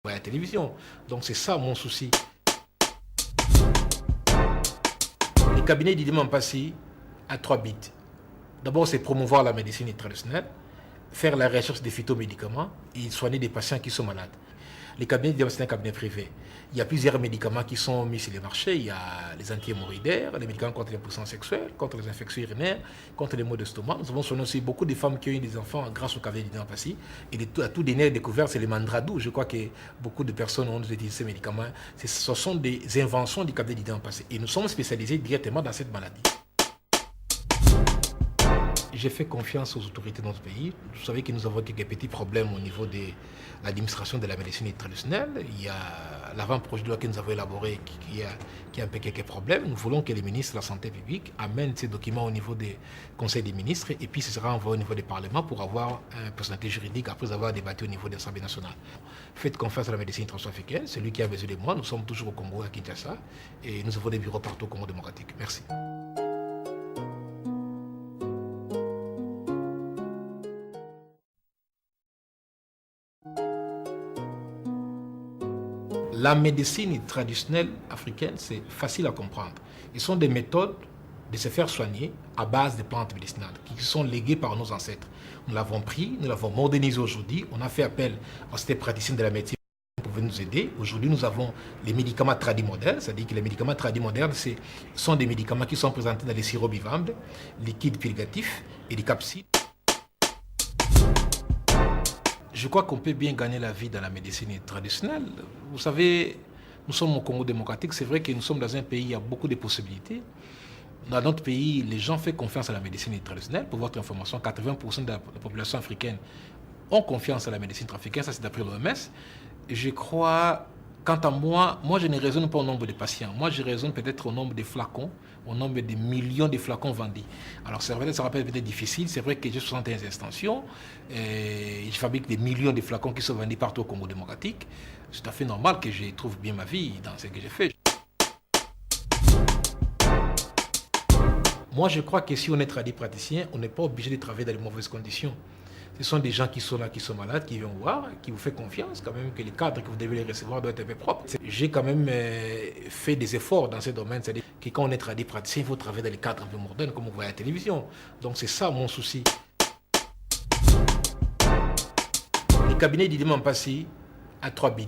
à la télévision. Donc c'est ça mon souci. Le cabinet d'Idi Mampassi a 3 buts. D'abord, c'est promouvoir la médecine traditionnelle, faire la recherche des phytomédicaments et soigner des patients qui sont malades. Les cabinets d'Idi Mampassi, c'est un cabinet privé. Il y a plusieurs médicaments qui sont mis sur le marché. Il y a les anti-hémorroïdaires, les médicaments contre l'impuissance sexuelle, contre les infections urinaires, contre les maux d'estomac. Nous avons soigné aussi beaucoup de femmes qui ont eu des enfants grâce au cabinet d'Idi Mampassi. Et à tout dernier découvert, c'est les mandradou. Je crois que beaucoup de personnes ont utilisé ces médicaments. Ce sont des inventions du cabinet d'Idi Mampassi. Et nous sommes spécialisés directement dans cette maladie. J'ai fait confiance aux autorités de notre pays. Vous savez que nous avons quelques petits problèmes au niveau de l'administration de la médecine traditionnelle. Il y a l'avant-projet de loi que nous avons élaboré qui a un peu quelques problèmes. Nous voulons que les ministres de la Santé publique amènent ces documents au niveau des conseils des ministres et puis ce sera envoyé au niveau des parlements pour avoir une personnalité juridique après avoir débattu au niveau de l'Assemblée nationale. Faites confiance à la médecine transafricaine, celui qui a besoin de moi. Nous sommes toujours au Congo, à Kinshasa, et nous avons des bureaux partout au Congo démocratique. Merci. La médecine traditionnelle africaine, c'est facile à comprendre. Ce sont des méthodes de se faire soigner à base de plantes médicinales qui sont léguées par nos ancêtres. Nous l'avons pris, nous l'avons modernisé aujourd'hui. On a fait appel à ces praticiens de la médecine pour venir nous aider. Aujourd'hui, nous avons les médicaments tradimodernes, c'est-à-dire que les médicaments tradimodernes sont des médicaments qui sont présentés dans les sirops bivalves, liquides purgatifs et des capsules. Je crois qu'on peut bien gagner la vie dans la médecine traditionnelle. Vous savez, nous sommes au Congo démocratique. C'est vrai que nous sommes dans un pays où il y a beaucoup de possibilités. Dans notre pays, les gens font confiance à la médecine traditionnelle. Pour votre information, 80% de la population africaine ont confiance à la médecine africaine. Ça, c'est d'après l'OMS. Je crois, quant à moi, je ne raisonne pas au nombre de patients. Moi, je raisonne peut-être au nombre de flacons, au nombre de millions de flacons vendus. Alors, c'est vrai, ça va peut-être difficile. C'est vrai que j'ai 61 extensions. Et je fabrique des millions de flacons qui sont vendus partout au Congo démocratique. C'est tout à fait normal que je trouve bien ma vie dans ce que j'ai fait. Moi, je crois que si on est praticien, on n'est pas obligé de travailler dans les mauvaises conditions. Ce sont des gens qui sont là, qui sont malades, qui viennent voir, qui vous font confiance, quand même, que les cadres que vous devez les recevoir doivent être un peu propres. J'ai quand même fait des efforts dans ce domaine, c'est-à-dire que quand on est praticien, il faut travailler dans les cadres un peu modernes, comme on voit à la télévision. Donc c'est ça mon souci. Le cabinet d'Idi Mampassi a 3 buts.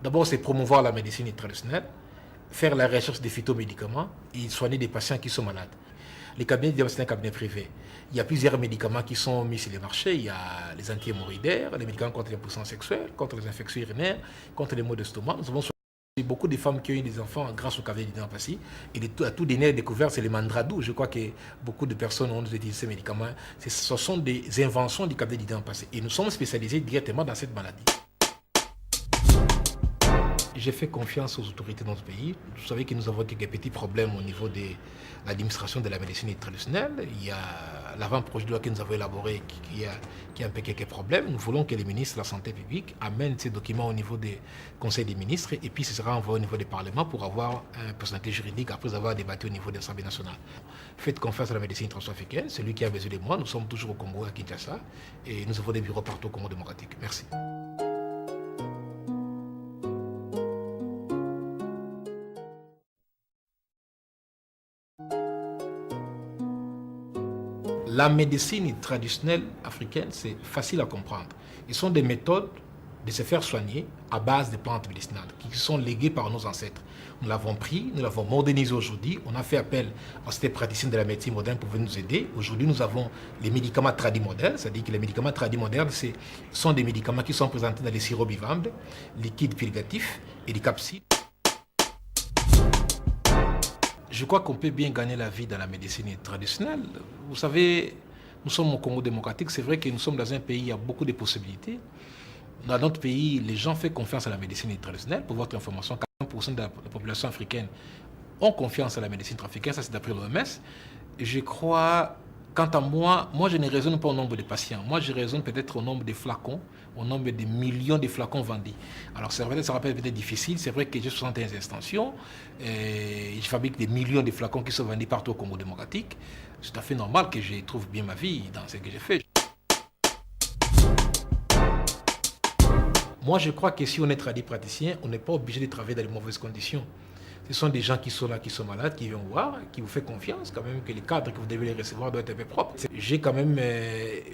D'abord, c'est promouvoir la médecine traditionnelle, faire la recherche des phytomédicaments et soigner des patients qui sont malades. Les cabinets d'Idi Mampassi, c'est un cabinet privé. Il y a plusieurs médicaments qui sont mis sur le marché. Il y a les anti-hémorroïdaires, les médicaments contre l'impuissance sexuelle, contre les infections urinaires, contre les maux d'estomac. Nous avons beaucoup de femmes qui ont eu des enfants grâce au cabinet d'Idi Mampassi. Et à tout dernier découvert, c'est les mandradou. Je crois que beaucoup de personnes ont utilisé ces médicaments. Ce sont des inventions du cabinet d'Idi Mampassi. Et nous sommes spécialisés directement dans cette maladie. J'ai fait confiance aux autorités de notre pays. Vous savez que nous avons quelques petits problèmes au niveau de l'administration de la médecine traditionnelle. Il y a l'avant-projet de loi que nous avons élaboré qui a un peu quelques problèmes. Nous voulons que les ministres de la Santé publique amènent ces documents au niveau des conseils des ministres et puis ce sera envoyé au niveau des parlements pour avoir une personnalité juridique après avoir débattu au niveau de l'Assemblée nationale. Faites confiance à la médecine transafricaine, celui qui a besoin de moi. Nous sommes toujours au Congo, à Kinshasa, et nous avons des bureaux partout au Congo démocratique. Merci. La médecine traditionnelle africaine, c'est facile à comprendre. Ce sont des méthodes de se faire soigner à base de plantes médicinales qui sont léguées par nos ancêtres. Nous l'avons pris, nous l'avons modernisé aujourd'hui. On a fait appel à ces praticiens de la médecine moderne pour venir nous aider. Aujourd'hui, nous avons les médicaments tradimodernes, c'est-à-dire que les médicaments tradimodernes sont des médicaments qui sont présentés dans les sirops bivalves, liquides purgatifs et des capsules. Je crois qu'on peut bien gagner la vie dans la médecine traditionnelle. Vous savez, nous sommes au Congo démocratique. C'est vrai que nous sommes dans un pays où il y a beaucoup de possibilités. Dans notre pays, les gens font confiance à la médecine traditionnelle. Pour votre information, 40% de la population africaine ont confiance à la médecine africaine. Ça, c'est d'après l'OMS. Je crois, quant à moi, je ne raisonne pas au nombre de patients. Moi, je raisonne peut-être au nombre de flacons, au nombre de millions de flacons vendus. Alors, c'est vrai, ça va peut-être difficile. C'est vrai que j'ai 61 extensions. Et je fabrique des millions de flacons qui sont vendus partout au Congo démocratique. C'est tout à fait normal que je trouve bien ma vie dans ce que j'ai fait. Moi, je crois que si on est praticien, on n'est pas obligé de travailler dans les mauvaises conditions. Ce sont des gens qui sont là, qui sont malades, qui viennent voir, qui vous font confiance, quand même, que les cadres que vous devez les recevoir doivent être un peu propres. J'ai quand même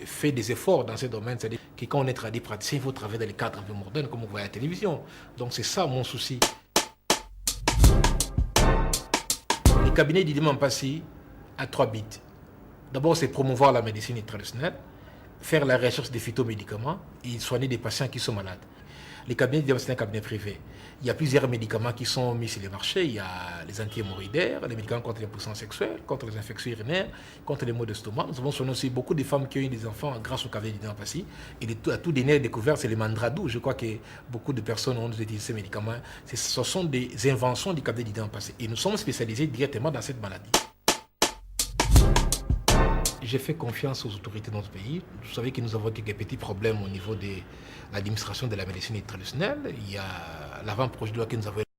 fait des efforts dans ce domaine, c'est-à-dire que quand on est praticien, il faut travailler dans les cadres un peu modernes, comme on voit à la télévision. Donc c'est ça mon souci. Le cabinet d'Idi Mampassi a 3 buts. D'abord, c'est promouvoir la médecine traditionnelle, faire la recherche des phytomédicaments et soigner des patients qui sont malades. Les cabinets d'Idi Mampassi, c'est un cabinet privé. Il y a plusieurs médicaments qui sont mis sur le marché. Il y a les anti-hémorroïdaires, les médicaments contre les puissances sexuelles, contre les infections urinaires, contre les maux d'estomac. Nous avons soigné aussi beaucoup de femmes qui ont eu des enfants grâce au cabinet d'Idi Mampassi. Et à tout dernier découvert, c'est les mandradou. Je crois que beaucoup de personnes ont utilisé ces médicaments. Ce sont des inventions du cabinet d'Idi Mampassi. Et nous sommes spécialisés directement dans cette maladie. J'ai fait confiance aux autorités de notre pays. Vous savez que nous avons quelques petits problèmes au niveau de l'administration de la médecine traditionnelle. Il y a l'avant-projet de loi que nous avons